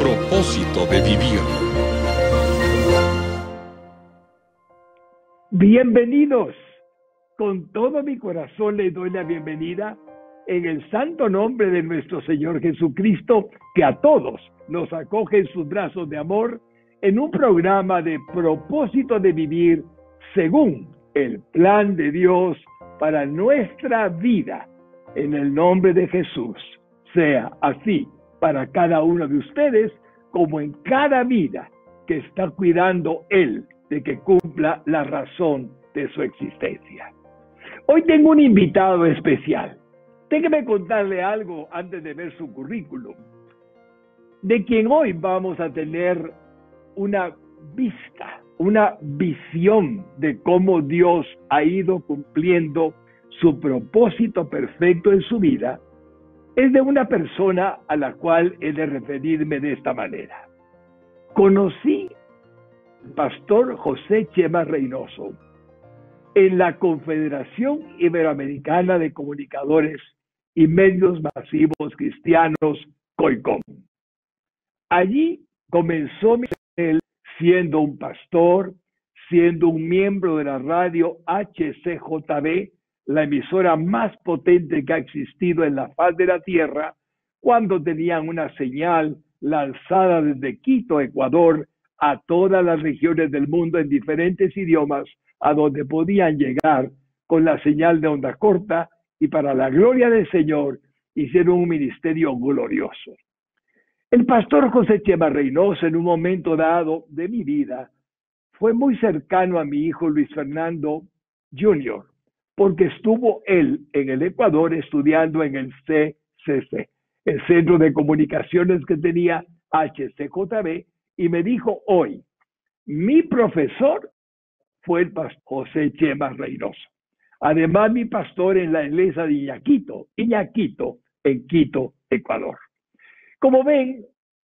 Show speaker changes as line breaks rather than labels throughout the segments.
Propósito de vivir.
Bienvenidos. Con todo mi corazón les doy la bienvenida en el santo nombre de nuestro Señor Jesucristo, que a todos nos acoge en sus brazos de amor en un programa de propósito de vivir según el plan de Dios para nuestra vida. En el nombre de Jesús, sea así para cada uno de ustedes, como en cada vida que está cuidando Él de que cumpla la razón de su existencia. Hoy tengo un invitado especial. Déjeme contarle algo antes de ver su currículum, de quien hoy vamos a tener una vista, una visión de cómo Dios ha ido cumpliendo su propósito perfecto en su vida. Es de una persona a la cual he de referirme de esta manera. Conocí al pastor José Chema Reynoso en la Confederación Iberoamericana de Comunicadores y Medios Masivos Cristianos, COICOM. Allí comenzó él siendo un pastor, siendo un miembro de la radio HCJB, la emisora más potente que ha existido en la faz de la tierra, cuando tenían una señal lanzada desde Quito, Ecuador, a todas las regiones del mundo en diferentes idiomas, a donde podían llegar con la señal de onda corta, y para la gloria del Señor hicieron un ministerio glorioso. El pastor José Chema Reynoso, en un momento dado de mi vida, fue muy cercano a mi hijo Luis Fernando Jr., porque estuvo él en el Ecuador estudiando en el CCC, el Centro de Comunicaciones que tenía HCJB, y me dijo hoy, mi profesor fue el pastor José Chema Reynoso. Además, mi pastor en la iglesia de Iñaquito, en Quito, Ecuador. Como ven,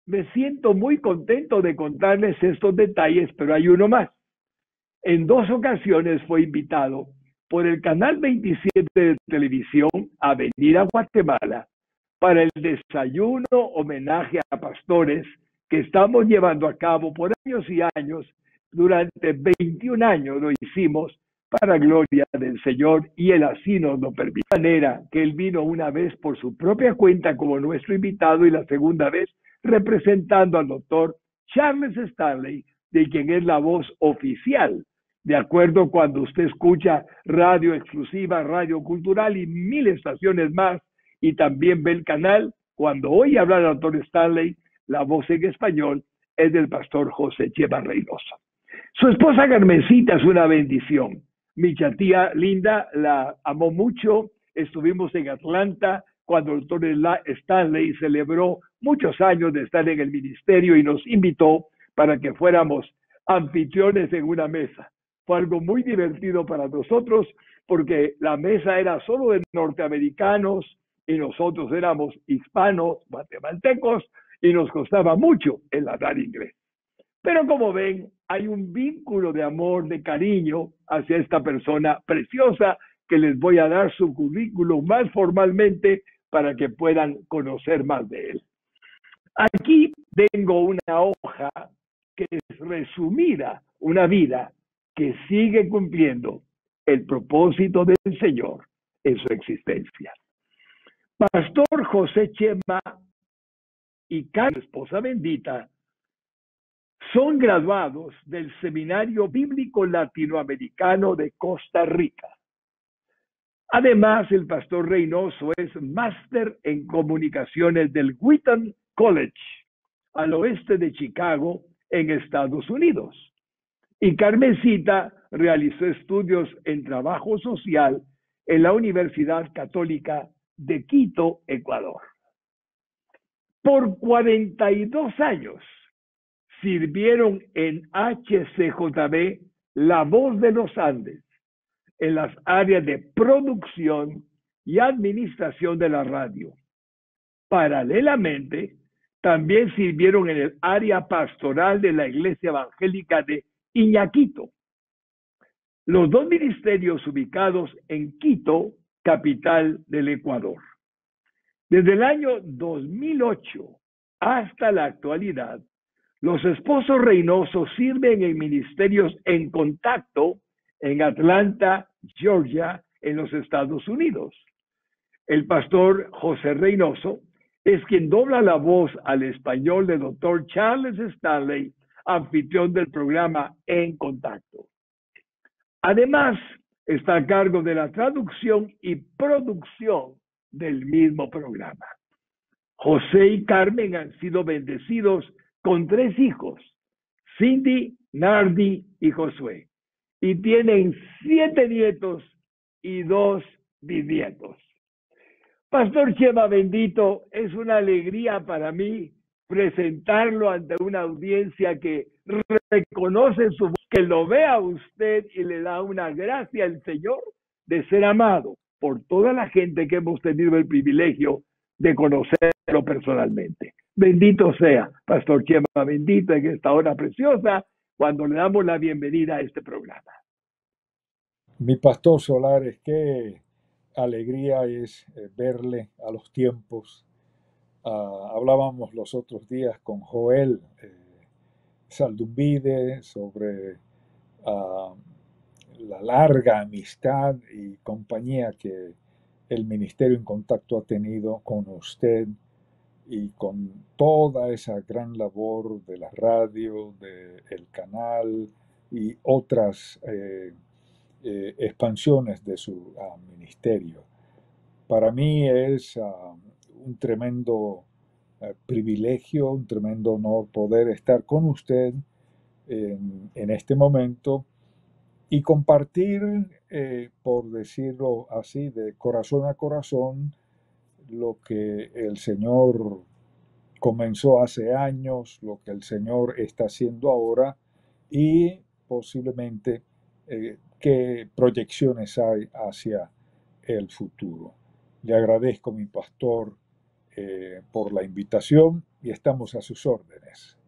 me siento muy contento de contarles estos detalles, pero hay uno más. En 2 ocasiones fue invitado por el Canal 27 de televisión a venir a Guatemala para el desayuno homenaje a pastores que estamos llevando a cabo por años y años. Durante 21 años lo hicimos para gloria del Señor, y Él así nos lo permitió. De manera que Él vino una vez por su propia cuenta como nuestro invitado, y la segunda vez representando al doctor Charles Stanley, de quien es la voz oficial. De acuerdo, cuando usted escucha Radio Exclusiva, Radio Cultural y 1000 estaciones más, y también ve el canal, cuando oye hablar al doctor Stanley, la voz en español es del pastor José Chema Reynoso. Su esposa Carmencita es una bendición. Mi tía Linda la amó mucho. Estuvimos en Atlanta cuando el doctor Stanley celebró muchos años de estar en el ministerio y nos invitó para que fuéramos anfitriones en una mesa. Fue algo muy divertido para nosotros porque la mesa era solo de norteamericanos y nosotros éramos hispanos, guatemaltecos, y nos costaba mucho el hablar inglés. Pero como ven, hay un vínculo de amor, de cariño hacia esta persona preciosa, que les voy a dar su currículum más formalmente para que puedan conocer más de él. Aquí tengo una hoja que es resumida, una vida que sigue cumpliendo el propósito del Señor en su existencia. Pastor José Chema y Carlos, esposa bendita, son graduados del Seminario Bíblico Latinoamericano de Costa Rica. Además, el pastor Reynoso es máster en comunicaciones del Wheaton College, al oeste de Chicago, en Estados Unidos. Y Carmencita realizó estudios en trabajo social en la Universidad Católica de Quito, Ecuador. Por 42 años sirvieron en HCJB, La Voz de los Andes, en las áreas de producción, y administración de la radio. Paralelamente, también sirvieron en el área pastoral de la Iglesia Evangélica de Iñaquito. Los dos ministerios ubicados en Quito, capital del Ecuador. Desde el año 2008 hasta la actualidad, los esposos Reynoso sirven en ministerios en contacto en Atlanta, Georgia, en los Estados Unidos. El pastor José Reynoso es quien dobla la voz al español del doctor Charles Stanley, anfitrión del programa En Contacto. Además, está a cargo de la traducción y producción del mismo programa. José y Carmen han sido bendecidos con 3 hijos, Cindy, Nardi y Josué, y tienen 7 nietos y 2 bisnietos. Pastor Chema bendito, es una alegría para mí presentarlo ante una audiencia que reconoce su voz, que lo ve a usted y le da una gracia al Señor de ser amado por toda la gente que hemos tenido el privilegio de conocerlo personalmente. Bendito sea, Pastor Chema bendito, en esta hora preciosa, cuando le damos la bienvenida a este programa.
Mi pastor Solares, qué alegría es verle a los tiempos. Hablábamos los otros días con Joel Saldumbide sobre la larga amistad y compañía que el Ministerio en Contacto ha tenido con usted y con toda esa gran labor de la radio, del canal y otras expansiones de su ministerio. Para mí es un tremendo privilegio, un tremendo honor poder estar con usted en este momento y compartir, por decirlo así, de corazón a corazón, lo que el Señor comenzó hace años, lo que el Señor está haciendo ahora y posiblemente qué proyecciones hay hacia el futuro. Le agradezco, mi pastor, por la invitación y estamos a sus órdenes.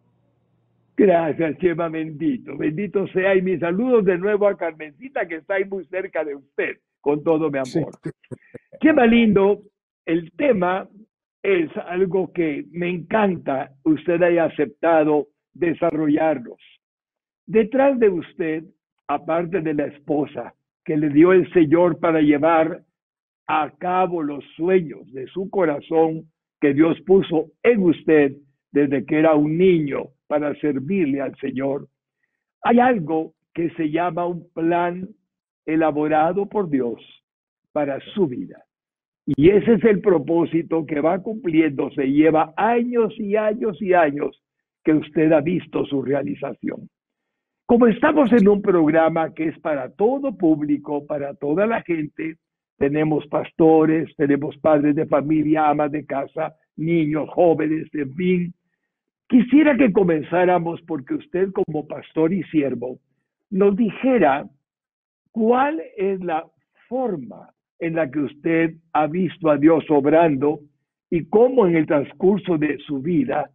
Gracias, Chema, bendito. Bendito sea. Y mis saludos de nuevo a Carmencita, que está ahí muy cerca de usted, con todo mi amor. Sí. Chema lindo, el tema es algo que me encanta usted haya aceptado desarrollarlos. Detrás de usted, aparte de la esposa que le dio el Señor para llevar a cabo los sueños de su corazón que Dios puso en usted desde que era un niño para servirle al Señor, hay algo que se llama un plan elaborado por Dios para su vida. Y ese es el propósito que va cumpliéndose. Lleva años y años y años que usted ha visto su realización. Como estamos en un programa que es para todo público, para toda la gente, tenemos pastores, tenemos padres de familia, amas de casa, niños, jóvenes, en fin. Quisiera que comenzáramos porque usted como pastor y siervo nos dijera cuál es la forma en la que usted ha visto a Dios obrando y cómo en el transcurso de su vida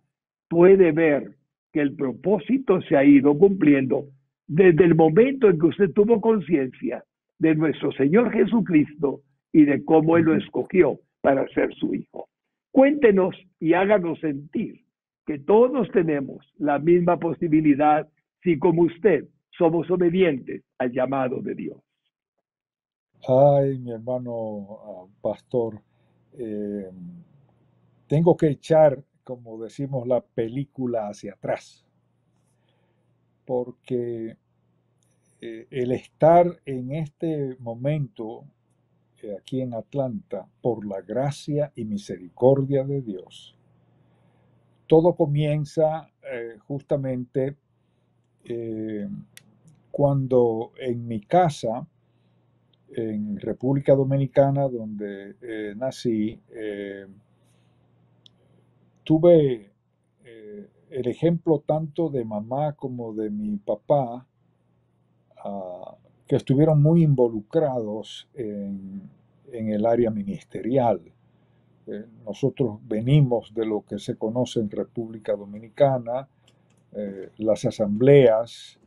puede ver que el propósito se ha ido cumpliendo desde el momento en que usted tuvo conciencia de nuestro Señor Jesucristo y de cómo Él lo escogió para ser su Hijo. Cuéntenos y háganos sentir que todos tenemos la misma posibilidad si como usted somos obedientes al llamado de Dios.
Ay, mi hermano pastor, tengo que echar, como decimos, la película hacia atrás, porque el estar en este momento aquí en Atlanta, por la gracia y misericordia de Dios, todo comienza justamente cuando en mi casa, en República Dominicana, donde nací, tuve el ejemplo tanto de mamá como de mi papá, que estuvieron muy involucrados en en el área ministerial. Nosotros venimos de lo que se conoce en República Dominicana, las asambleas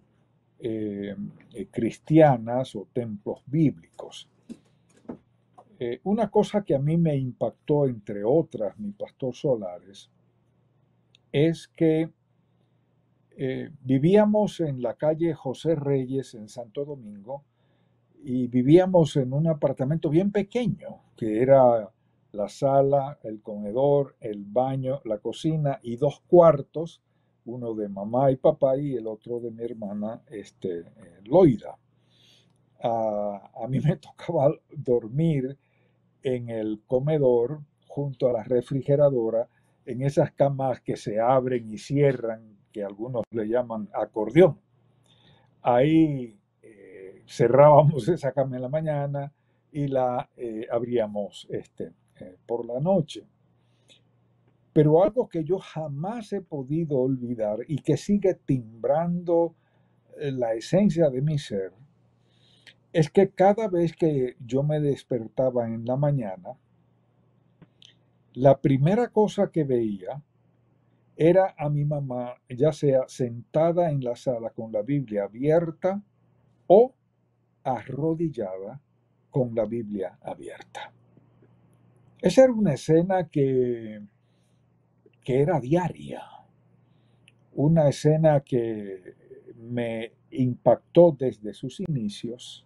cristianas o templos bíblicos. Una cosa que a mí me impactó, entre otras, mi pastor Solares, es que vivíamos en la calle José Reyes en Santo Domingo y vivíamos en un apartamento bien pequeño, que era la sala, el comedor, el baño, la cocina y 2 cuartos, uno de mamá y papá y el otro de mi hermana Loida. A mí me tocaba dormir en el comedor junto a la refrigeradora, en esas camas que se abren y cierran, que algunos le llaman acordeón. Ahí cerrábamos esa cama en la mañana y la abríamos por la noche. Pero algo que yo jamás he podido olvidar y que sigue timbrando la esencia de mi ser, es que cada vez que yo me despertaba en la mañana, la primera cosa que veía era a mi mamá, ya sea sentada en la sala con la Biblia abierta o arrodillada con la Biblia abierta. Esa era una escena que era diaria, una escena que me impactó desde sus inicios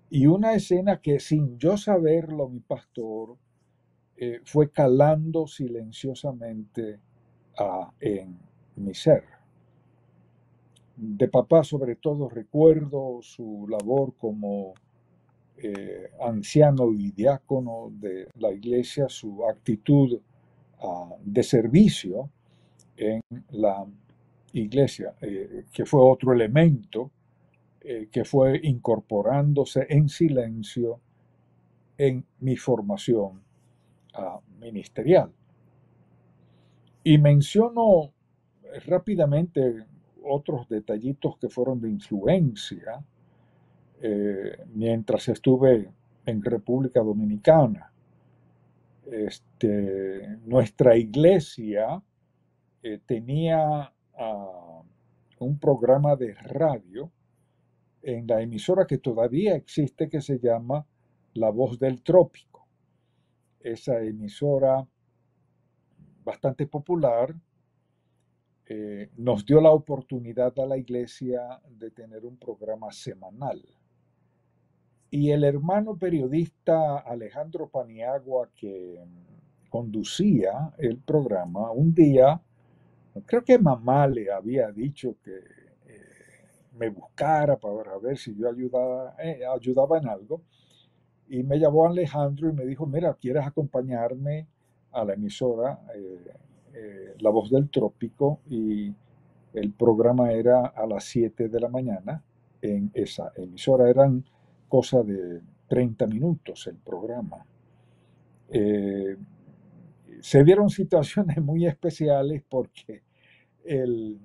y una escena que sin yo saberlo, mi pastor, fue calando silenciosamente en mi ser. De papá, sobre todo, recuerdo su labor como anciano y diácono de la iglesia, su actitud de servicio en la iglesia, que fue otro elemento que fue incorporándose en silencio en mi formación ministerial. Y menciono rápidamente otros detallitos que fueron de influencia mientras estuve en República Dominicana. Nuestra iglesia tenía un programa de radio en la emisora que todavía existe, que se llama La Voz del Trópico. Esa emisora bastante popular nos dio la oportunidad a la iglesia de tener un programa semanal. Y el hermano periodista Alejandro Paniagua, que conducía el programa, un día, creo que mamá le había dicho que me buscara para ver si yo ayudaba en algo. Y me llamó Alejandro y me dijo, mira, ¿quieres acompañarme a la emisora La Voz del Trópico? Y el programa era a las 7 de la mañana en esa emisora. Eran cosa de 30 minutos el programa. Se dieron situaciones muy especiales porque el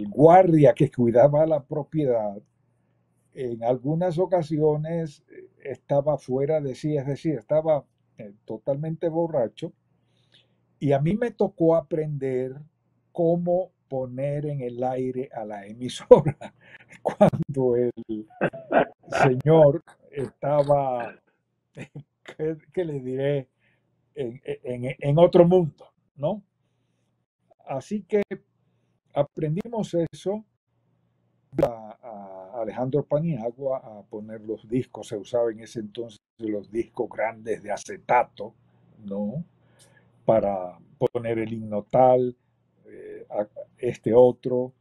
guardia que cuidaba la propiedad en algunas ocasiones estaba fuera de sí, es decir, estaba totalmente borracho, y a mí me tocó aprender cómo poner en el aire a la emisora cuando el señor estaba, ¿qué le diré?, en otro mundo, ¿no? Así que aprendimos eso. A Alejandro Paniagua a poner los discos, se usaba en ese entonces los discos grandes de acetato, ¿no? Para poner el himno tal, otro,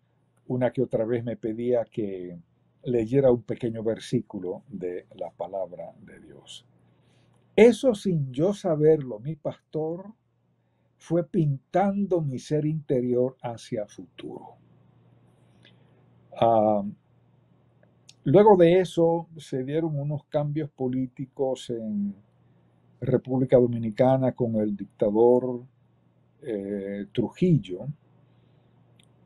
una que otra vez me pedía que leyera un pequeño versículo de la palabra de Dios. Eso, sin yo saberlo, mi pastor, fue pintando mi ser interior hacia futuro. Luego de eso se dieron unos cambios políticos en República Dominicana con el dictador Trujillo,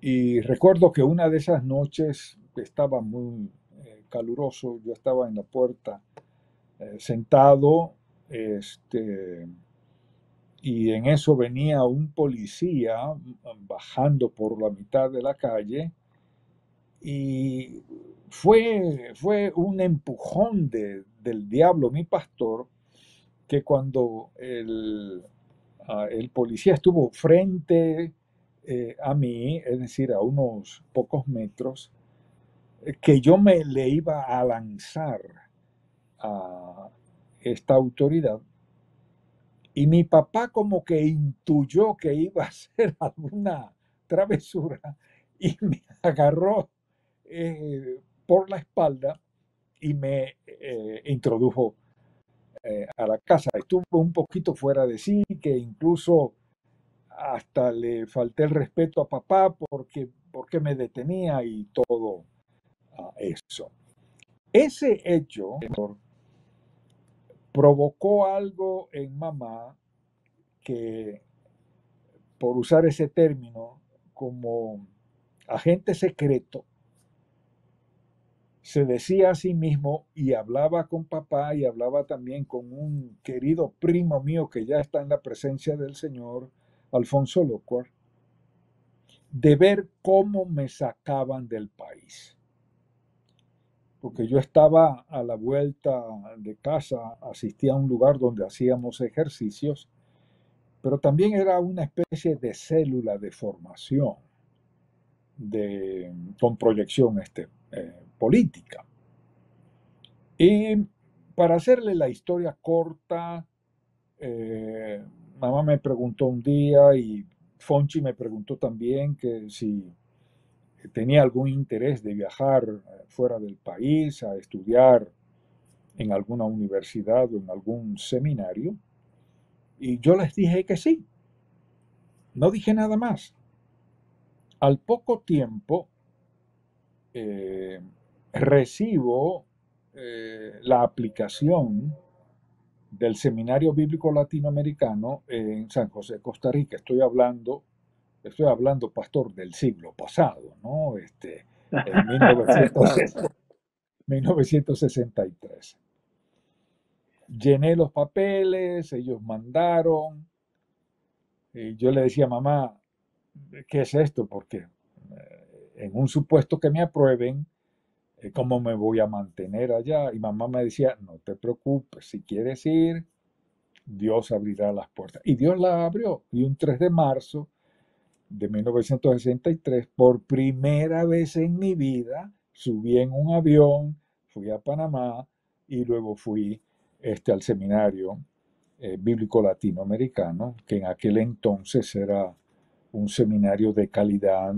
y recuerdo que una de esas noches estaba muy caluroso, yo estaba en la puerta sentado, y en eso venía un policía bajando por la mitad de la calle y fue un empujón del diablo, mi pastor, que cuando el policía estuvo frente a mí, es decir, a unos pocos metros, que yo le iba a lanzar a esta autoridad. Y mi papá como que intuyó que iba a hacer alguna travesura y me agarró por la espalda y me introdujo a la casa. Estuve un poquito fuera de sí, que incluso hasta le falté el respeto a papá porque me detenía y todo eso. Ese hecho provocó algo en mamá que, por usar ese término, como agente secreto, se decía a sí mismo y hablaba con papá y hablaba también con un querido primo mío que ya está en la presencia del Señor, Alfonso Locuar, de ver cómo me sacaban del país. Porque yo estaba a la vuelta de casa, asistía a un lugar donde hacíamos ejercicios, pero también era una especie de célula de formación con proyección política. Y para hacerle la historia corta, mamá me preguntó un día y Fonchi me preguntó también que si tenía algún interés de viajar fuera del país a estudiar en alguna universidad o en algún seminario. Y yo les dije que sí. No dije nada más. Al poco tiempo recibo la aplicación del Seminario Bíblico Latinoamericano en San José, Costa Rica. Estoy hablando, pastor, del siglo pasado, ¿no? En 1963. Llené los papeles, ellos mandaron, y yo le decía a mamá, ¿qué es esto? Porque en un supuesto que me aprueben, ¿cómo me voy a mantener allá? Y mamá me decía, no te preocupes, si quieres ir, Dios abrirá las puertas. Y Dios las abrió. Y un 3 de marzo de 1963, por primera vez en mi vida, subí en un avión, fui a Panamá y luego fui al seminario bíblico latinoamericano, que en aquel entonces era un seminario de calidad,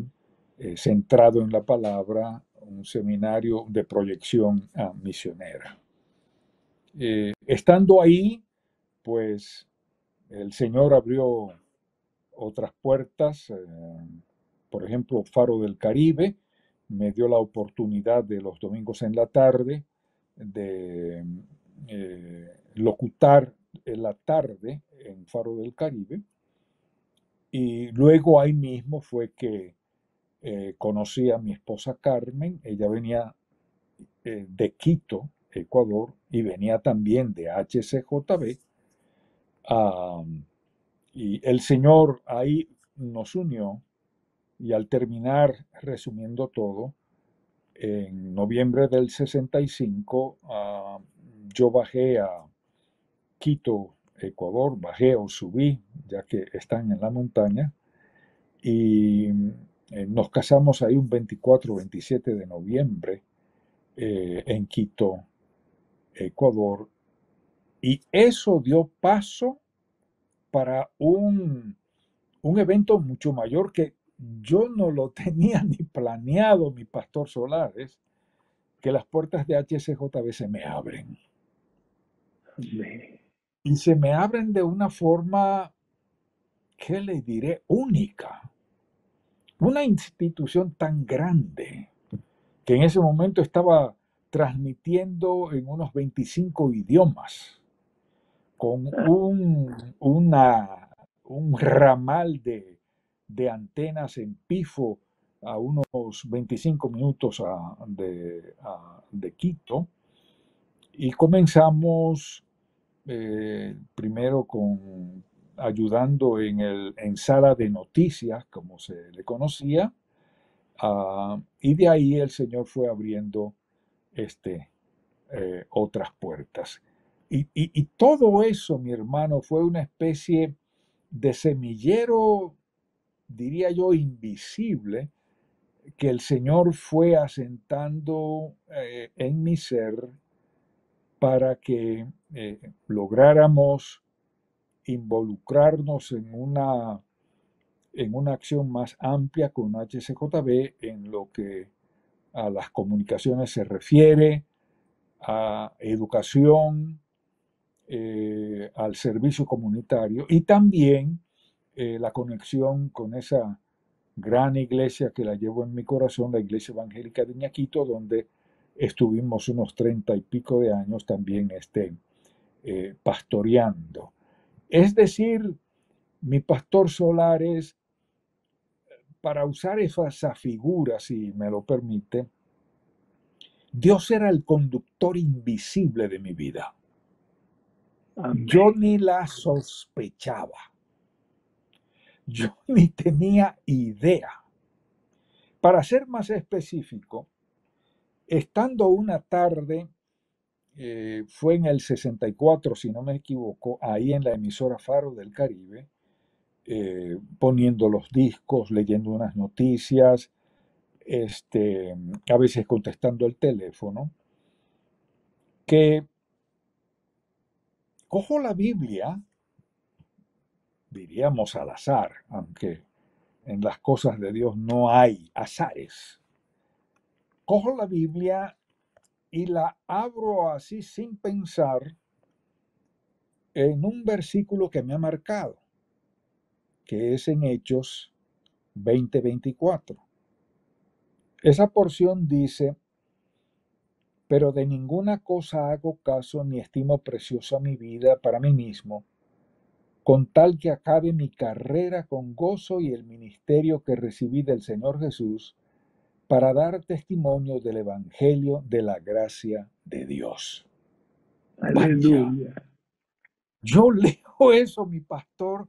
centrado en la palabra, un seminario de proyección misionera. Estando ahí, pues el Señor abrió otras puertas, por ejemplo, Faro del Caribe, me dio la oportunidad de los domingos en la tarde de locutar en la tarde en Faro del Caribe. Y luego ahí mismo fue que conocí a mi esposa Carmen. Ella venía de Quito, Ecuador, y venía también de HCJB. Y el Señor ahí nos unió, y al terminar, resumiendo todo, en noviembre del 65, yo bajé a Quito, Ecuador, bajé o subí, ya que están en la montaña, y nos casamos ahí un 24-27 de noviembre en Quito, Ecuador, y eso dio paso para un evento mucho mayor que yo no lo tenía ni planeado, mi pastor Solares, que las puertas de HCJB se me abren. Y se me abren de una forma, ¿qué le diré? Única. Una institución tan grande que en ese momento estaba transmitiendo en unos 25 idiomas, con un ramal de antenas en pifo a unos 25 minutos de Quito, Y comenzamos primero ayudando en sala de noticias, como se le conocía, y de ahí el Señor fue abriendo este, otras puertas. Y todo eso, mi hermano, fue una especie de semillero, diría yo, invisible, que el Señor fue asentando en mi ser para que lográramos involucrarnos en una acción más amplia con HCJB en lo que a las comunicaciones se refiere, a educación, al servicio comunitario y también la conexión con esa gran iglesia que la llevo en mi corazón, la Iglesia Evangélica de Iñaquito, donde estuvimos unos 30 y pico de años también pastoreando. Es decir, mi pastor Solares, para usar esa figura, si me lo permite, Dios era el conductor invisible de mi vida.
Amén.
Yo ni la sospechaba. Yo ni tenía idea. Para ser más específico, estando una tarde, fue en el 64, si no me equivoco, ahí en la emisora Faro del Caribe, poniendo los discos, leyendo unas noticias, a veces contestando el teléfono, que cojo la Biblia, diríamos al azar, aunque en las cosas de Dios no hay azares. Cojo la Biblia y la abro así sin pensar en un versículo que me ha marcado, que es en Hechos 20:24. Esa porción dice: pero de ninguna cosa hago caso ni estimo preciosa mi vida para mí mismo, con tal que acabe mi carrera con gozo y el ministerio que recibí del Señor Jesús, para dar testimonio del Evangelio de la gracia de Dios. Vaya,
Aleluya.
yo leo eso, mi pastor,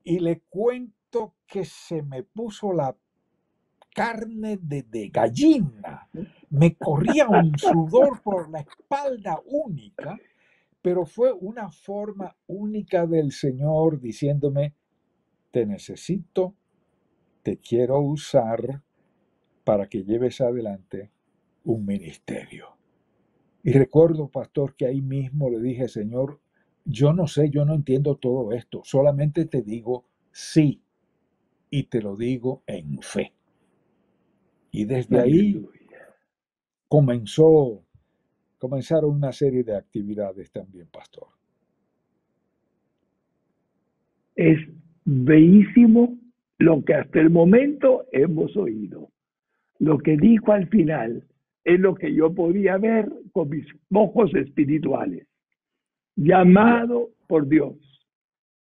y le cuento que se me puso la carne de gallina, me corría un sudor por la espalda única, pero fue una forma única del Señor diciéndome: te necesito, te quiero usar para que lleves adelante un ministerio. Y recuerdo, pastor, que ahí mismo le dije: Señor, yo no sé, yo no entiendo todo esto, solamente te digo sí, y te lo digo en fe. Y desde ahí
Aleluya.
comenzaron una serie de actividades también, pastor.
Es bellísimo lo que hasta el momento hemos oído. Lo que dijo al final es lo que yo podía ver con mis ojos espirituales. Llamado por Dios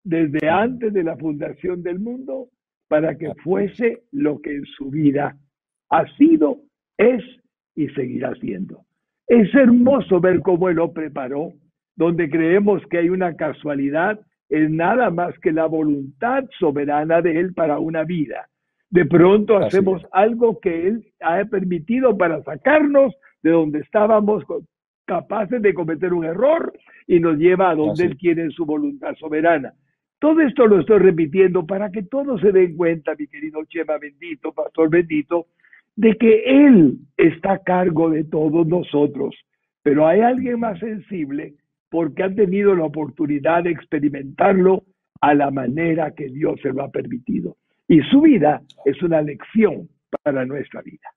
desde antes de la fundación del mundo para que fuese lo que en su vida ha sido, es y seguirá siendo. Es hermoso ver cómo Él lo preparó, donde creemos que hay una casualidad, es nada más que la voluntad soberana de Él para una vida. De pronto hacemos algo que Él ha permitido para sacarnos de donde estábamos capaces de cometer un error y nos lleva a donde Él quiere en su voluntad soberana. Todo esto lo estoy repitiendo para que todos se den cuenta, mi querido Chema bendito, pastor bendito, de que Él está a cargo de todos nosotros. Pero hay alguien más sensible porque ha tenido la oportunidad de experimentarlo a la manera que Dios se lo ha permitido. Y su vida es una lección para nuestra vida.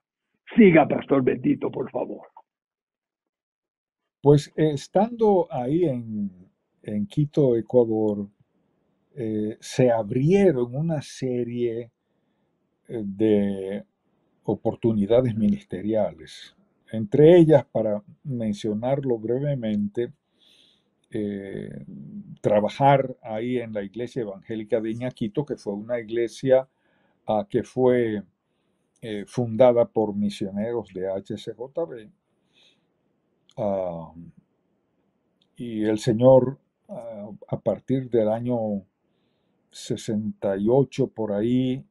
Siga, pastor bendito, por favor.
Pues estando ahí en Quito, Ecuador, se abrieron una serie de oportunidades ministeriales. Entre ellas, para mencionarlo brevemente, trabajar ahí en la Iglesia Evangélica de Iñaquito, que fue una iglesia que fue fundada por misioneros de HCJB. Y el Señor, a partir del año 68 por ahí,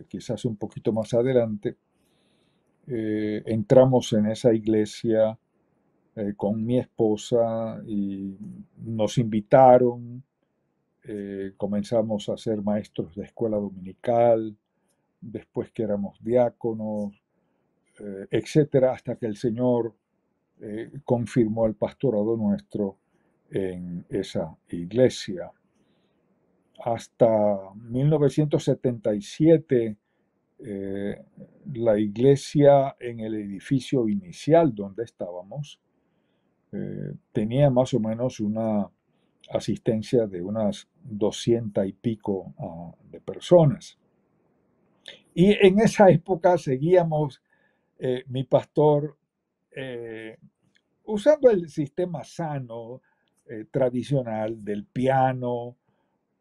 quizás un poquito más adelante, entramos en esa iglesia con mi esposa y nos invitaron, comenzamos a ser maestros de escuela dominical, después que éramos diáconos, etcétera, hasta que el Señor confirmó el pastorado nuestro en esa iglesia. Hasta 1977, la iglesia en el edificio inicial donde estábamos tenía más o menos una asistencia de unas 200 y pico de personas. Y en esa época seguíamos, mi pastor, usando el sistema sano, tradicional del piano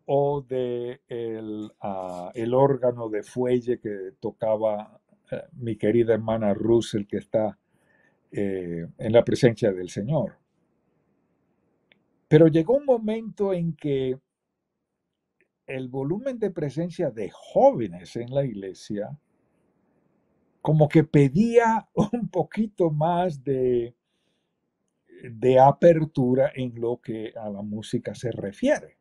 o de el órgano de fuelle que tocaba mi querida hermana Russell, que está en la presencia del Señor. Pero llegó un momento en que el volumen de presencia de jóvenes en la iglesia como que pedía un poquito más de apertura en lo que a la música se refiere.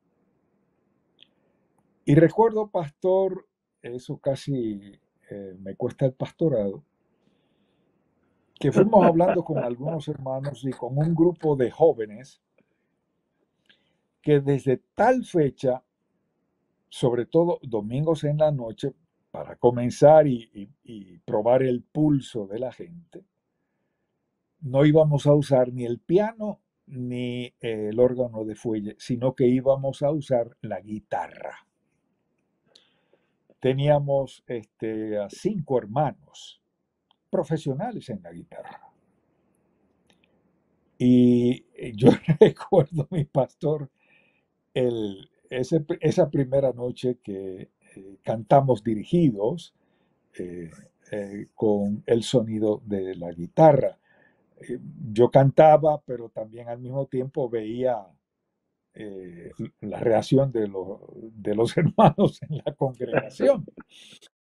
Y recuerdo, pastor, eso casi me cuesta el pastorado, que fuimos hablando con algunos hermanos y con un grupo de jóvenes que desde tal fecha, sobre todo domingos en la noche, para comenzar y probar el pulso de la gente, no íbamos a usar ni el piano ni el órgano de fuelle, sino que íbamos a usar la guitarra. Teníamos a 5 hermanos profesionales en la guitarra. Y yo recuerdo, mi pastor, esa primera noche que cantamos dirigidos con el sonido de la guitarra. Yo cantaba, pero también al mismo tiempo veía la reacción de los hermanos en la congregación.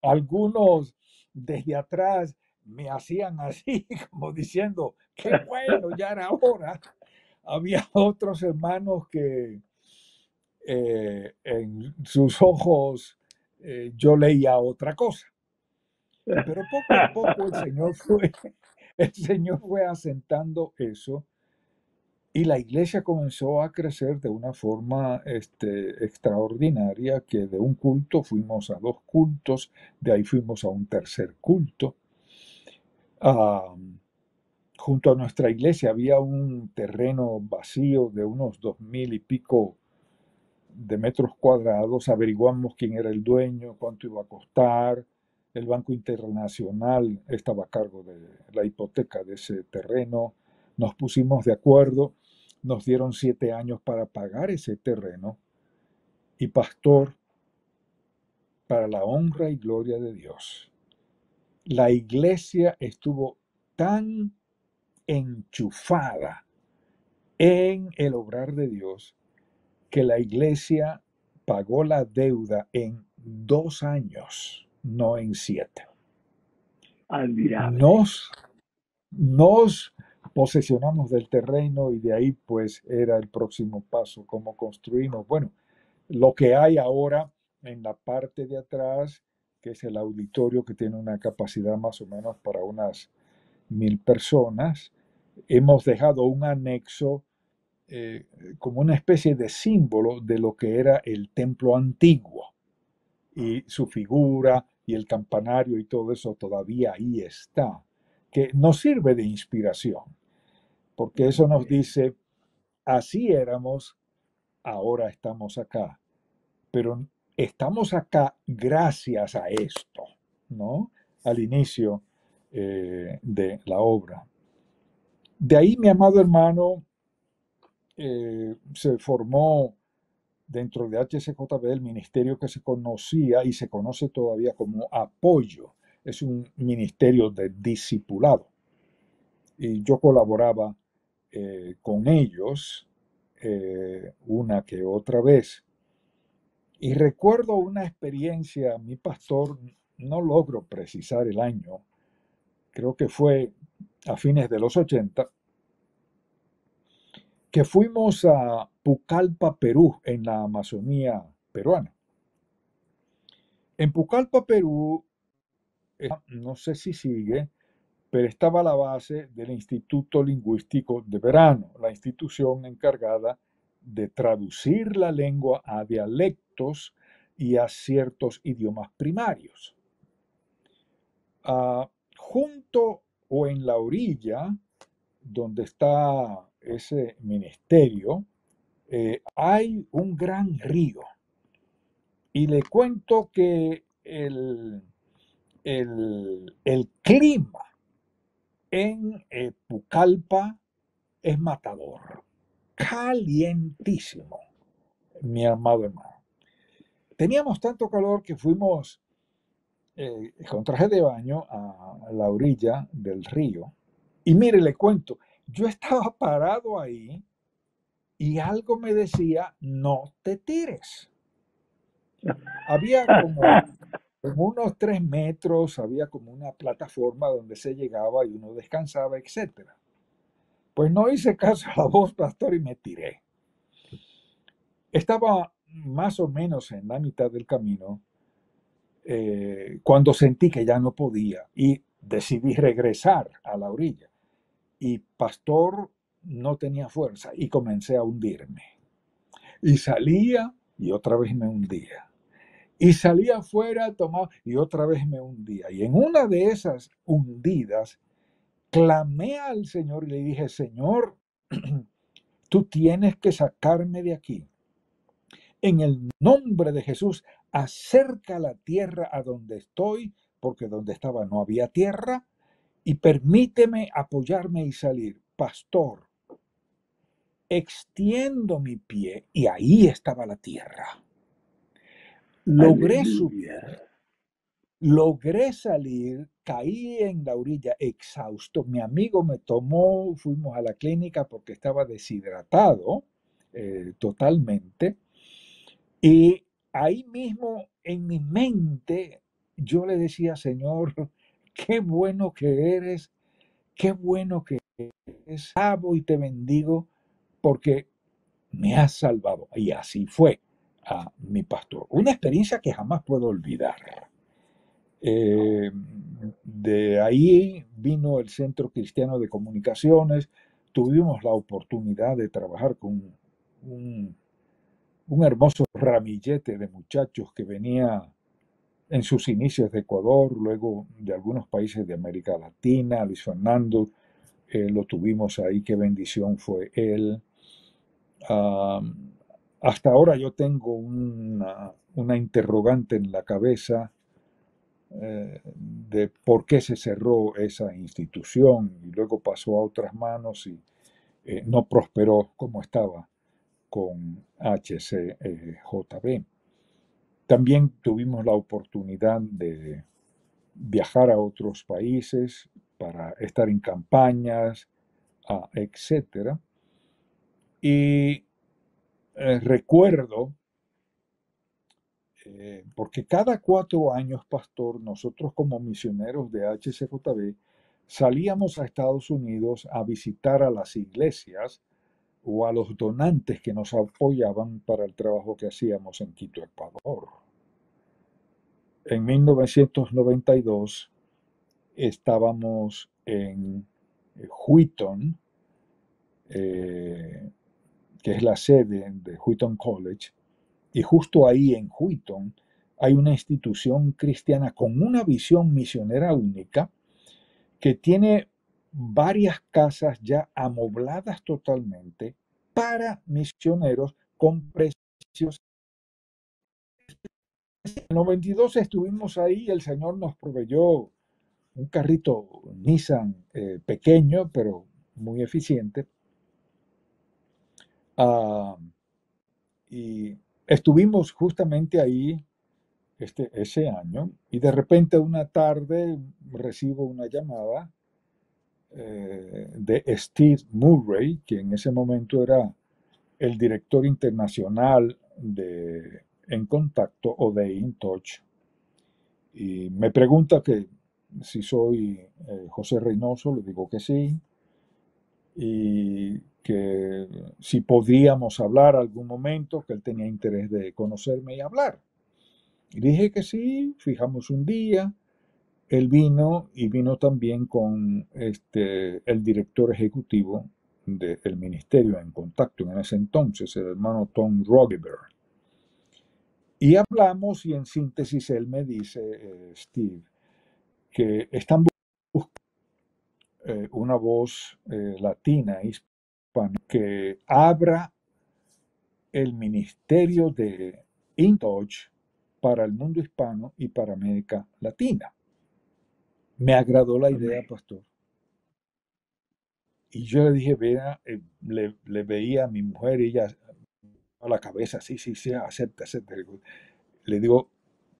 Algunos desde atrás me hacían así, como diciendo, qué bueno, ya era hora. Había otros hermanos que en sus ojos yo leía otra cosa. Pero poco a poco el Señor fue asentando eso y la iglesia comenzó a crecer de una forma extraordinaria, que de un culto fuimos a 2 cultos, de ahí fuimos a un tercer culto. Junto a nuestra iglesia había un terreno vacío de unos 2000 y pico de metros cuadrados. Averiguamos quién era el dueño, cuánto iba a costar. El Banco Internacional estaba a cargo de la hipoteca de ese terreno. Nos pusimos de acuerdo, nos dieron 7 años para pagar ese terreno. Y pastor, para la honra y gloria de Dios, la iglesia estuvo tan enchufada en el obrar de Dios que la iglesia pagó la deuda en 2 años, no en 7.
Admirable.
Nos posesionamos del terreno y de ahí pues era el próximo paso, cómo construimos. Bueno, lo que hay ahora en la parte de atrás, que es el auditorio, que tiene una capacidad más o menos para unas 1000 personas, hemos dejado un anexo como una especie de símbolo de lo que era el templo antiguo, y su figura y el campanario y todo eso todavía ahí está, que nos sirve de inspiración, porque eso nos dice, así éramos, ahora estamos acá, pero estamos acá gracias a esto, ¿no? Al inicio de la obra. De ahí, mi amado hermano, se formó dentro de HCJB el ministerio que se conocía y se conoce todavía como Apoyo. Es un ministerio de discipulado. Y yo colaboraba con ellos una que otra vez. Y recuerdo una experiencia, mi pastor, no logro precisar el año, creo que fue a fines de los 80, que fuimos a Pucallpa, Perú, en la Amazonía peruana. En Pucallpa, Perú, no sé si sigue, pero estaba la base del Instituto Lingüístico de Verano, la institución encargada de traducir la lengua a dialectos y a ciertos idiomas primarios. Junto o en la orilla donde está ese ministerio, hay un gran río. Y le cuento que el clima en Pucallpa es matador, calientísimo, mi amado hermano. Teníamos tanto calor que fuimos con traje de baño a la orilla del río. Y mire, le cuento, yo estaba parado ahí y algo me decía, no te tires. Había como en unos 3 metros, había como una plataforma donde se llegaba y uno descansaba, etc. Pues no hice caso a la voz, pastor, y me tiré. Estaba más o menos en la mitad del camino cuando sentí que ya no podía y decidí regresar a la orilla. Y pastor, no tenía fuerza y comencé a hundirme. Y salía y otra vez me hundía. Y salía afuera, tomaba y otra vez me hundía. Y en una de esas hundidas, clamé al Señor y le dije, Señor, tú tienes que sacarme de aquí. En el nombre de Jesús, acerca la tierra a donde estoy, porque donde estaba no había tierra, y permíteme apoyarme y salir. Pastor, extiendo mi pie y ahí estaba la tierra. Logré subir, logré salir, caí en la orilla exhausto. Mi amigo me tomó, fuimos a la clínica porque estaba deshidratado totalmente. Y ahí mismo en mi mente yo le decía, Señor, qué bueno que eres, qué bueno que eres, amo y te bendigo porque me has salvado. Y así fue a mi pastor. Una experiencia que jamás puedo olvidar. De ahí vino el Centro Cristiano de Comunicaciones. Tuvimos la oportunidad de trabajar con un hermoso ramillete de muchachos que venía en sus inicios de Ecuador, luego de algunos países de América Latina. Luis Fernando, lo tuvimos ahí, qué bendición fue él. Hasta ahora yo tengo una interrogante en la cabeza de por qué se cerró esa institución y luego pasó a otras manos y no prosperó como estaba con HCJB. También tuvimos la oportunidad de viajar a otros países para estar en campañas, etc. Y recuerdo, porque cada 4 años, pastor, nosotros como misioneros de HCJB salíamos a Estados Unidos a visitar a las iglesias o a los donantes que nos apoyaban para el trabajo que hacíamos en Quito, Ecuador. En 1992 estábamos en Wheaton, que es la sede de Wheaton College, y justo ahí en Wheaton hay una institución cristiana con una visión misionera única que tiene varias casas ya amobladas totalmente para misioneros con precios. En el 92 estuvimos ahí, el Señor nos proveyó un carrito Nissan pequeño, pero muy eficiente. Y estuvimos justamente ahí ese año y de repente una tarde recibo una llamada de Steve Murray, que en ese momento era el director internacional de En Contacto o de In Touch. Y me pregunta que si soy José Reynoso, le digo que sí, y que si podríamos hablar algún momento, que él tenía interés de conocerme y hablar. Y dije que sí, fijamos un día, él vino y vino también con el director ejecutivo del ministerio En Contacto en ese entonces, el hermano Tom Rogeberg. Y hablamos y en síntesis él me dice, Steve, que están buscando una voz latina, hispana, que abra el ministerio de InTouch para el mundo hispano y para América Latina. Me agradó la idea, pastor. Y yo le dije, vea, le veía a mi mujer y ella a la cabeza, sí, sí, sí, acepta, acepta. Le digo,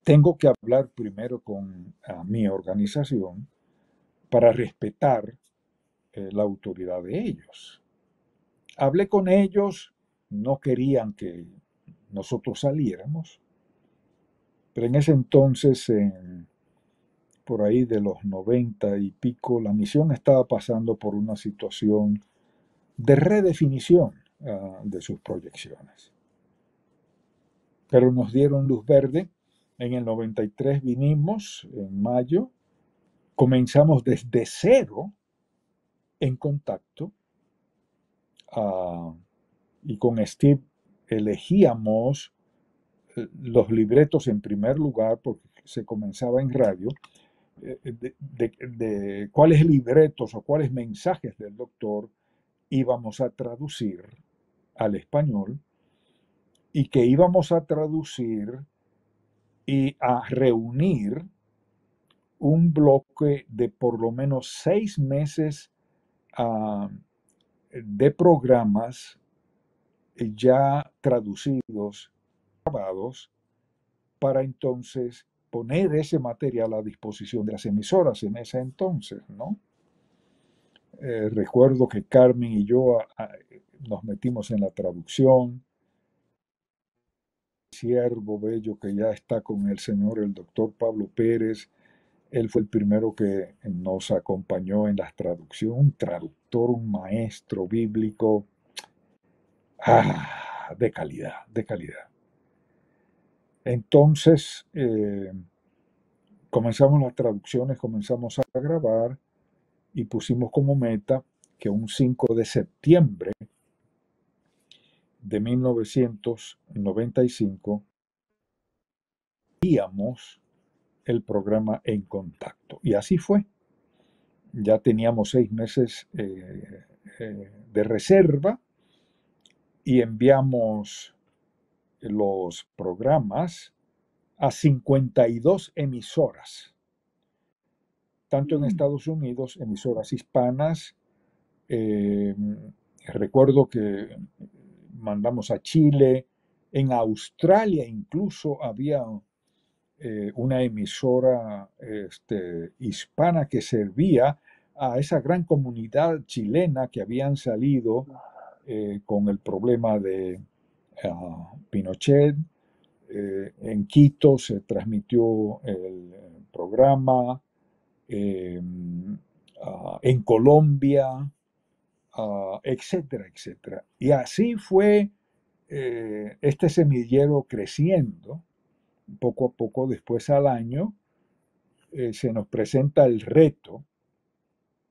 tengo que hablar primero con mi organización para respetar la autoridad de ellos. Hablé con ellos, no querían que nosotros saliéramos, pero en ese entonces, por ahí de los 90 y pico, la misión estaba pasando por una situación de redefinición de sus proyecciones. Pero nos dieron luz verde. En el 93 vinimos, en mayo, comenzamos desde cero En Contacto y con Steve elegíamos los libretos en primer lugar porque se comenzaba en radio, de cuáles libretos o cuáles mensajes del doctor íbamos a traducir al español y que íbamos a traducir y a reunir un bloque de por lo menos 6 meses de programas ya traducidos, grabados, para entonces poner ese material a disposición de las emisoras en ese entonces, ¿no? Recuerdo que Carmen y yo nos metimos en la traducción. Siervo bello que ya está con el Señor, el doctor Pablo Pérez, él fue el primero que nos acompañó en la traducción, un traductor, un maestro bíblico, de calidad, de calidad. Entonces, comenzamos las traducciones, comenzamos a grabar y pusimos como meta que un 5 de septiembre de 1995 íbamos el programa En Contacto. Y así fue. Ya teníamos 6 meses de reserva y enviamos los programas a 52 emisoras, tanto en Estados Unidos, emisoras hispanas. Recuerdo que mandamos a Chile, en Australia incluso había una emisora hispana que servía a esa gran comunidad chilena que habían salido con el problema de Pinochet. En Quito se transmitió el programa, en Colombia, etcétera, etcétera. Y así fue este semillero creciendo. Poco a poco, después al año, se nos presenta el reto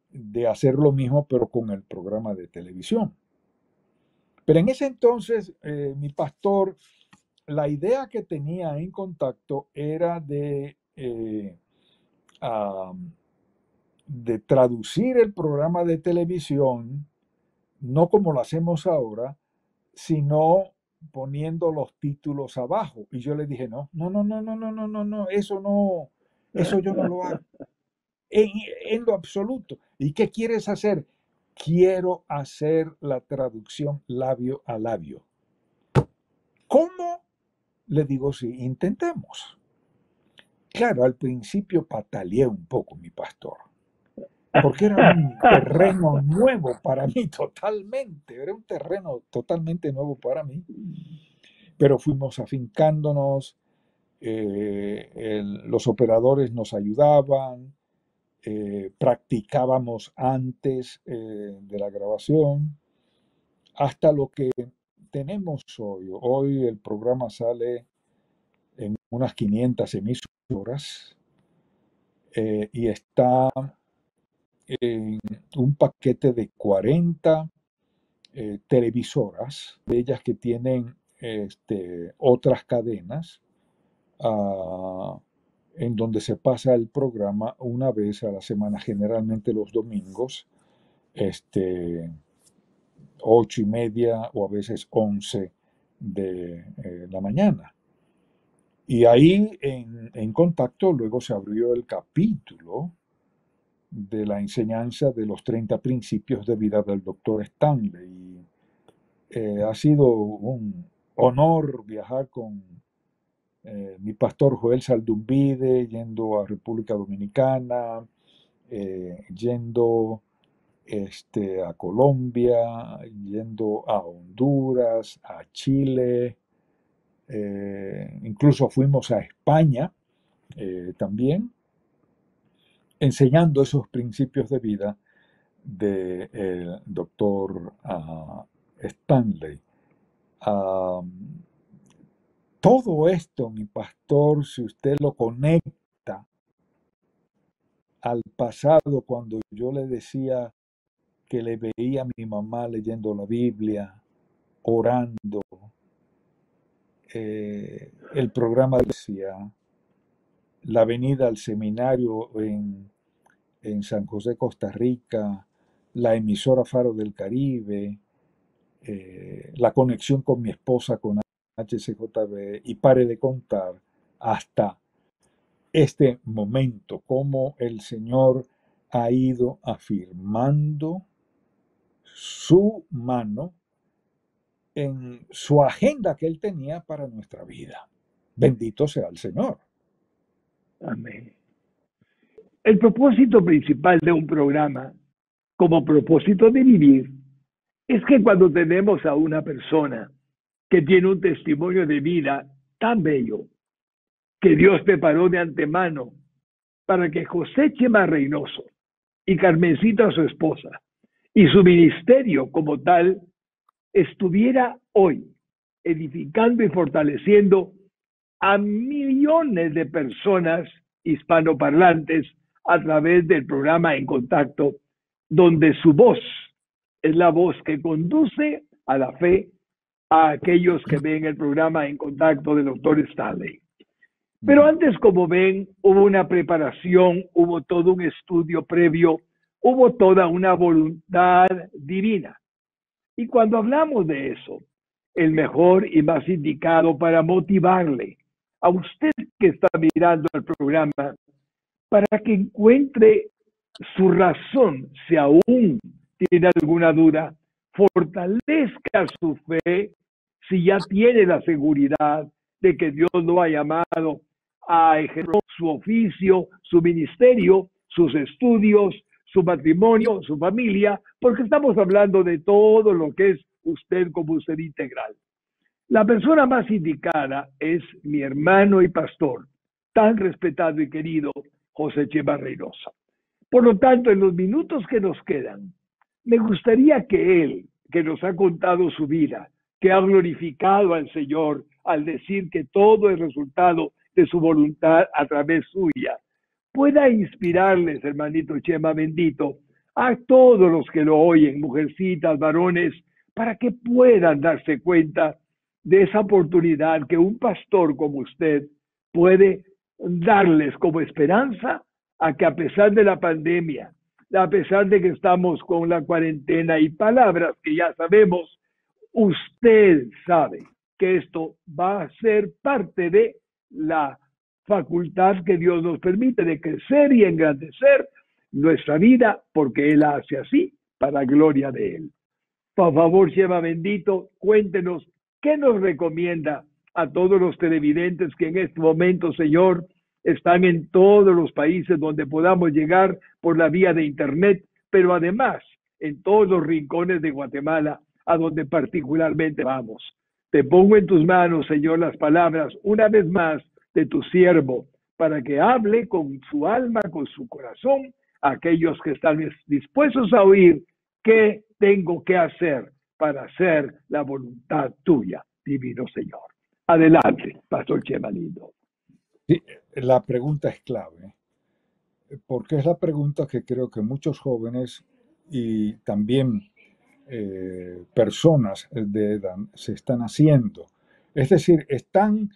de hacer lo mismo, pero con el programa de televisión. Pero en ese entonces, mi pastor, la idea que tenía En Contacto era de traducir el programa de televisión, no como lo hacemos ahora, sino poniendo los títulos abajo. Y yo le dije, no, no, no, no, no, no, no, no, no, eso no, eso yo no lo hago. En lo absoluto. ¿Y qué quieres hacer? Quiero hacer la traducción labio a labio. ¿Cómo? Le digo, sí, intentemos. Claro, al principio pataleé un poco, mi pastor. porque era un terreno nuevo para mí totalmente, era un terreno totalmente nuevo para mí, pero fuimos afincándonos, los operadores nos ayudaban, practicábamos antes de la grabación, hasta lo que tenemos hoy. Hoy el programa sale en unas 500 emisoras y está en un paquete de 40 televisoras, de ellas que tienen otras cadenas, ah, en donde se pasa el programa una vez a la semana, generalmente los domingos, 8:30 o a veces 11 de la mañana. Y ahí en Contacto luego se abrió el capítulo de la enseñanza de los 30 principios de vida del doctor Stanley. Y, ha sido un honor viajar con mi pastor Joel Saldumbide, yendo a República Dominicana, yendo a Colombia, yendo a Honduras, a Chile, incluso fuimos a España también, enseñando esos principios de vida del doctor Stanley. Todo esto, mi pastor, si usted lo conecta al pasado, cuando yo le decía que le veía a mi mamá leyendo la Biblia, orando, el programa decía, la venida al seminario en San José, Costa Rica, la emisora Faro del Caribe, la conexión con mi esposa, con HCJB, y pare de contar hasta este momento, cómo el Señor ha ido afirmando su mano en su agenda que Él tenía para nuestra vida. Bendito sea el Señor.
Amén. El propósito principal de un programa, como propósito de vivir, es que cuando tenemos a una persona que tiene un testimonio de vida tan bello, que Dios preparó de antemano para que José Chema Reynoso y Carmencita, su esposa, y su ministerio como tal, estuviera hoy edificando y fortaleciendo a millones de personas hispanoparlantes a través del programa En Contacto, donde su voz es la voz que conduce a la fe a aquellos que ven el programa En Contacto del doctor Stanley. Pero antes, como ven, hubo una preparación, hubo todo un estudio previo, hubo toda una voluntad divina. Y cuando hablamos de eso, el mejor y más indicado para motivarle a usted que está mirando el programa, para que encuentre su razón, si aún tiene alguna duda, fortalezca su fe, si ya tiene la seguridad de que Dios lo ha llamado a ejercer su oficio, su ministerio, sus estudios, su matrimonio, su familia, porque estamos hablando de todo lo que es usted como ser integral. La persona más indicada es mi hermano y pastor, tan respetado y querido, José Chema Reynoso. Por lo tanto, en los minutos que nos quedan, me gustaría que él, que nos ha contado su vida, que ha glorificado al Señor al decir que todo es resultado de su voluntad a través suya, pueda inspirarles, hermanito Chema bendito, a todos los que lo oyen, mujercitas, varones, para que puedan darse cuenta de esa oportunidad que un pastor como usted puede darles como esperanza a que a pesar de la pandemia, a pesar de que estamos con la cuarentena y palabras que ya sabemos, usted sabe que esto va a ser parte de la facultad que Dios nos permite de crecer y engrandecer nuestra vida, porque Él hace así para gloria de Él. Por favor, Chema bendito, cuéntenos qué nos recomienda a todos los televidentes que en este momento, Señor, están en todos los países donde podamos llegar por la vía de Internet, pero además en todos los rincones de Guatemala, a donde particularmente vamos. Te pongo en tus manos, Señor, las palabras una vez más de tu siervo, para que hable con su alma, con su corazón, a aquellos que están dispuestos a oír qué tengo que hacer para hacer la voluntad tuya, divino Señor. Adelante, Pastor Chema Lindo.
Sí, la pregunta es clave, porque es la pregunta que creo que muchos jóvenes y también personas de edad se están haciendo. Es decir, están,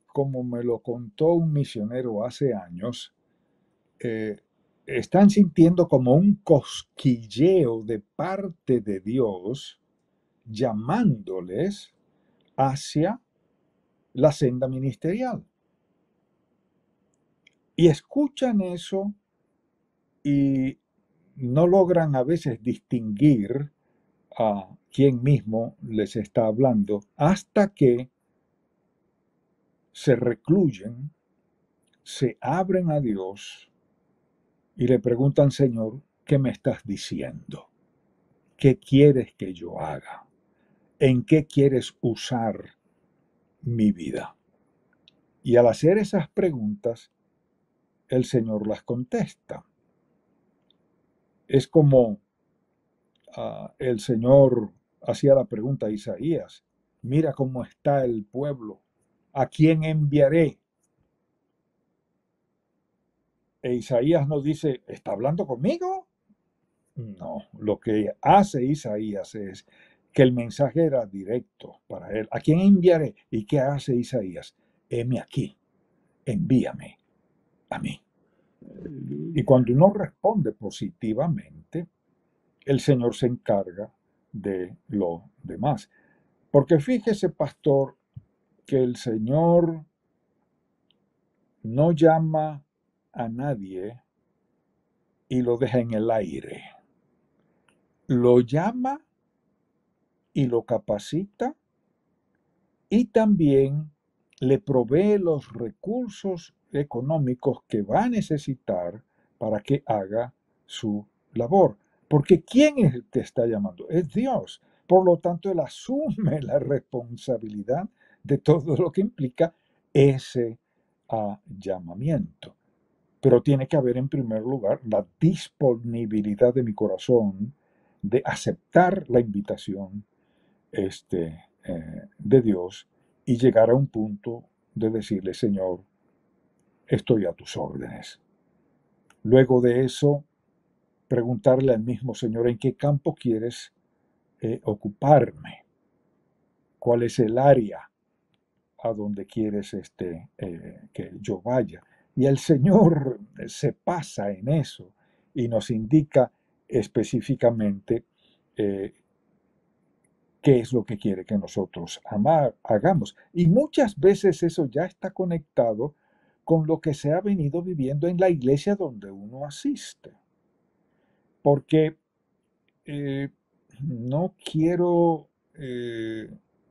como me lo contó un misionero hace años, están sintiendo como un cosquilleo de parte de Dios llamándoles hacia la senda ministerial. Y escuchan eso y no logran a veces distinguir a quién mismo les está hablando hasta que se recluyen, se abren a Dios y le preguntan, Señor, ¿qué me estás diciendo? ¿Qué quieres que yo haga? ¿En qué quieres usar mi vida? Y al hacer esas preguntas, el Señor las contesta. Es como el Señor hacía la pregunta a Isaías, mira cómo está el pueblo, ¿a quién enviaré? E Isaías nos dice, ¿está hablando conmigo? No, lo que hace Isaías es que el mensaje era directo para él. ¿A quién enviaré? ¿Y qué hace Isaías? Heme aquí, envíame a mí. Y cuando uno responde positivamente, el Señor se encarga de lo demás. Porque fíjese, pastor, que el Señor no llama a nadie y lo deja en el aire. Lo llama y lo capacita y también le provee los recursos económicos que va a necesitar para que haga su labor. Porque ¿quién es el que está llamando? Es Dios. Por lo tanto, Él asume la responsabilidad de todo lo que implica ese llamamiento. Pero tiene que haber en primer lugar la disponibilidad de mi corazón de aceptar la invitación de Dios y llegar a un punto de decirle, Señor, estoy a tus órdenes. Luego de eso, preguntarle al mismo Señor, ¿en qué campo quieres ocuparme? ¿Cuál es el área a donde quieres que yo vaya? Y el Señor se pasa en eso y nos indica específicamente qué es lo que quiere que nosotros hagamos. Y muchas veces eso ya está conectado con lo que se ha venido viviendo en la iglesia donde uno asiste. Porque no quiero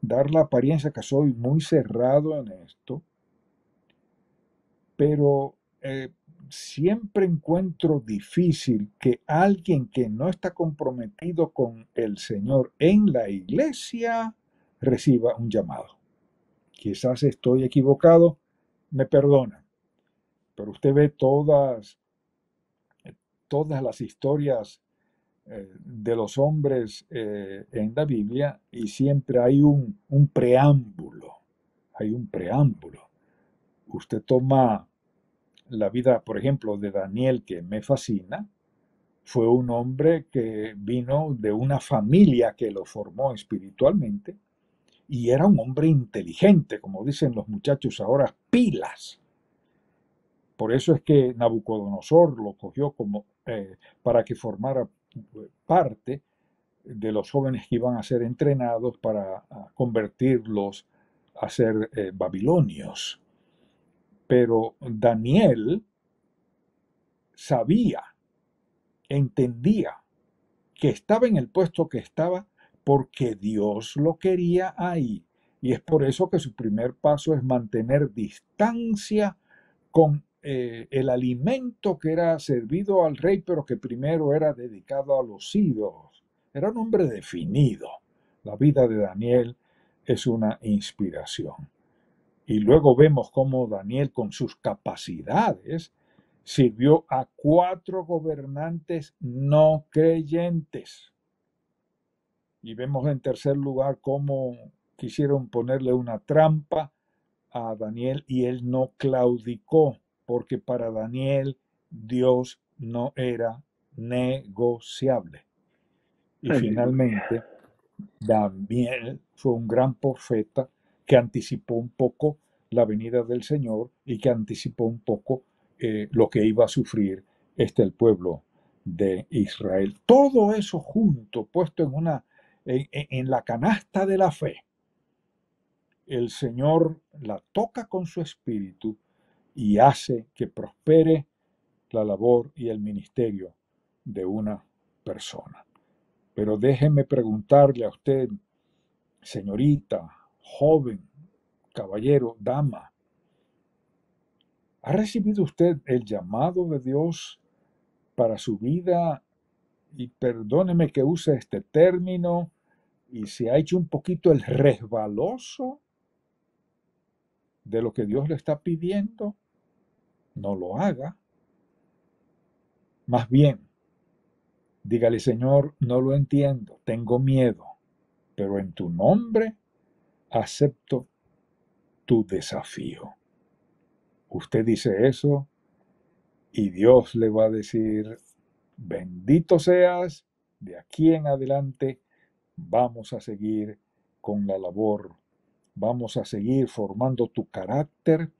dar la apariencia que soy muy cerrado en esto, pero siempre encuentro difícil que alguien que no está comprometido con el Señor en la iglesia reciba un llamado. Quizás estoy equivocado, me perdonan, pero usted ve todas las historias de los hombres en la Biblia y siempre hay un preámbulo, Usted toma la vida, por ejemplo, de Daniel, que me fascina. Fue un hombre que vino de una familia que lo formó espiritualmente y era un hombre inteligente, como dicen los muchachos ahora, pilas. Por eso es que Nabucodonosor lo cogió como para que formara parte de los jóvenes que iban a ser entrenados para convertirlos a ser babilonios. Pero Daniel sabía, entendía que estaba en el puesto que estaba porque Dios lo quería ahí. Y es por eso que su primer paso es mantener distancia con el alimento que era servido al rey, pero que primero era dedicado a los ídolos. Era un hombre definido. La vida de Daniel es una inspiración. Y luego vemos cómo Daniel, con sus capacidades, sirvió a 4 gobernantes no creyentes. Y vemos en tercer lugar cómo quisieron ponerle una trampa a Daniel y él no claudicó, porque para Daniel Dios no era negociable. Y finalmente, Daniel fue un gran profeta que anticipó un poco la venida del Señor y que anticipó un poco lo que iba a sufrir el pueblo de Israel. Todo eso junto, puesto en la canasta de la fe, el Señor la toca con su espíritu y hace que prospere la labor y el ministerio de una persona. Pero déjeme preguntarle a usted, señorita, joven, caballero, dama, ¿ha recibido usted el llamado de Dios para su vida? Y perdóneme que use este término, y se ha hecho un poquito el resbaloso de lo que Dios le está pidiendo. No lo haga. Más bien, dígale, Señor, no lo entiendo, tengo miedo, pero en tu nombre acepto tu desafío. Usted dice eso y Dios le va a decir, bendito seas, de aquí en adelante vamos a seguir con la labor, vamos a seguir formando tu carácter,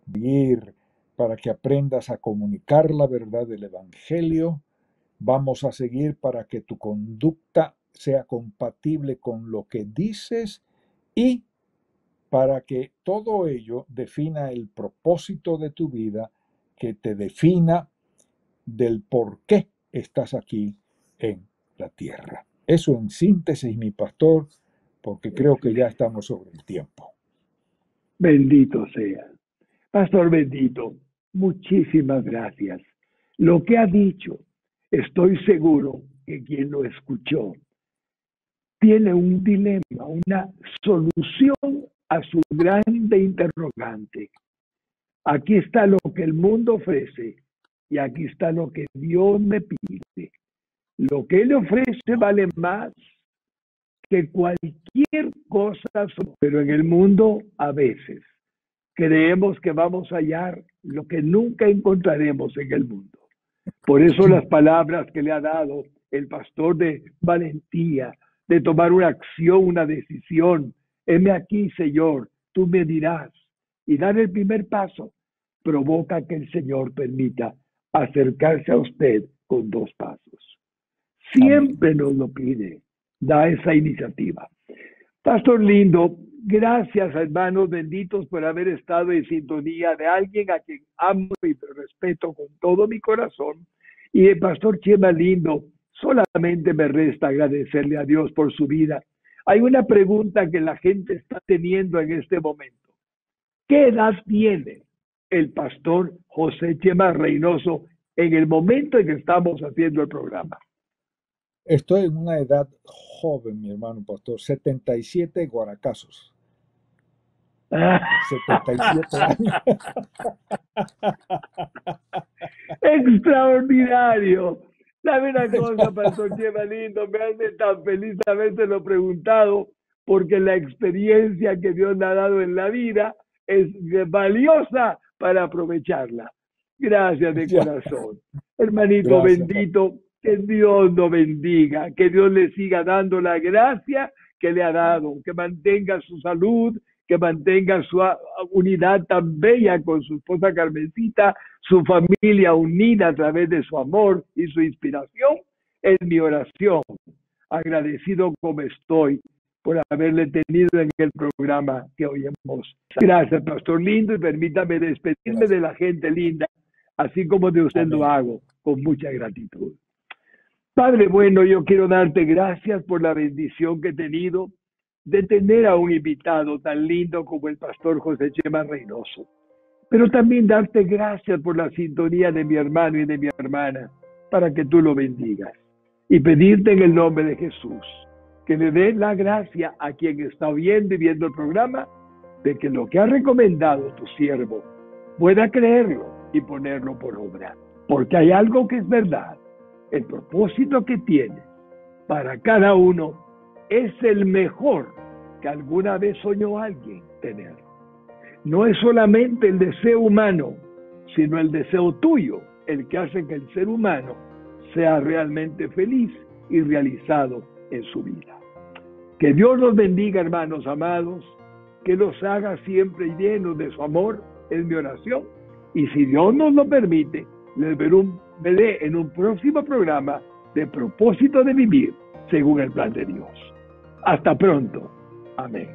seguir para que aprendas a comunicar la verdad del Evangelio, vamos a seguir para que tu conducta sea compatible con lo que dices y para que todo ello defina el propósito de tu vida, que te defina del por qué estás aquí en la tierra. Eso en síntesis, mi pastor, porque creo que ya estamos sobre el tiempo.
Bendito sea. Pastor bendito, muchísimas gracias. Lo que ha dicho, estoy seguro que quien lo escuchó tiene un dilema, una solución a su grande interrogante. Aquí está lo que el mundo ofrece y aquí está lo que Dios me pide. Lo que Él ofrece vale más que cualquier cosa, pero en el mundo a veces creemos que vamos a hallar lo que nunca encontraremos en el mundo. Por eso las palabras que le ha dado el pastor de valentía, de tomar una acción, una decisión. Heme aquí, Señor, tú me dirás. Y dar el primer paso provoca que el Señor permita acercarse a usted con 2 pasos. Siempre nos lo pide, da esa iniciativa. Pastor lindo, gracias, hermanos benditos, por haber estado en sintonía de alguien a quien amo y respeto con todo mi corazón. Y el pastor Chema lindo, solamente me resta agradecerle a Dios por su vida. Hay una pregunta que la gente está teniendo en este momento. ¿Qué edad tiene el pastor José Chema Reynoso en el momento en que estamos haciendo el programa?
Estoy en una edad joven, mi hermano pastor, 77 guaracazos. 77 años.
Extraordinario. ¿Sabe una cosa, pastor Chema lindo? Me hace tan feliz habérselo preguntado, porque la experiencia que Dios me ha dado en la vida es valiosa para aprovecharla. Gracias de corazón. Hermanito
Gracias,
bendito, que Dios lo bendiga, que Dios le siga dando la gracia que le ha dado, que mantenga su salud, que mantenga su unidad tan bella con su esposa Carmencita, su familia unida a través de su amor y su inspiración. Es mi oración. Agradecido como estoy por haberle tenido en el programa que hoy hemos. Gracias, pastor lindo, y permítame despedirme de la gente linda, así como de usted. Amén. Lo hago con mucha gratitud. Padre bueno, yo quiero darte gracias por la bendición que he tenido de tener a un invitado tan lindo como el pastor José Chema Reynoso. pero también darte gracias por la sintonía de mi hermano y de mi hermana, para que tú lo bendigas. Y pedirte en el nombre de Jesús, que le dé la gracia a quien está oyendo y viendo el programa, de que lo que ha recomendado tu siervo pueda creerlo y ponerlo por obra. Porque hay algo que es verdad. El propósito que tienes para cada uno es el mejor que alguna vez soñó alguien tener. No es solamente el deseo humano, sino el deseo tuyo, el que hace que el ser humano sea realmente feliz y realizado en su vida. Que Dios los bendiga, hermanos amados, que los haga siempre llenos de su amor, es mi oración. Y si Dios nos lo permite, les veré en un próximo programa de Propósito de Vivir según el plan de Dios. Hasta pronto. Amén.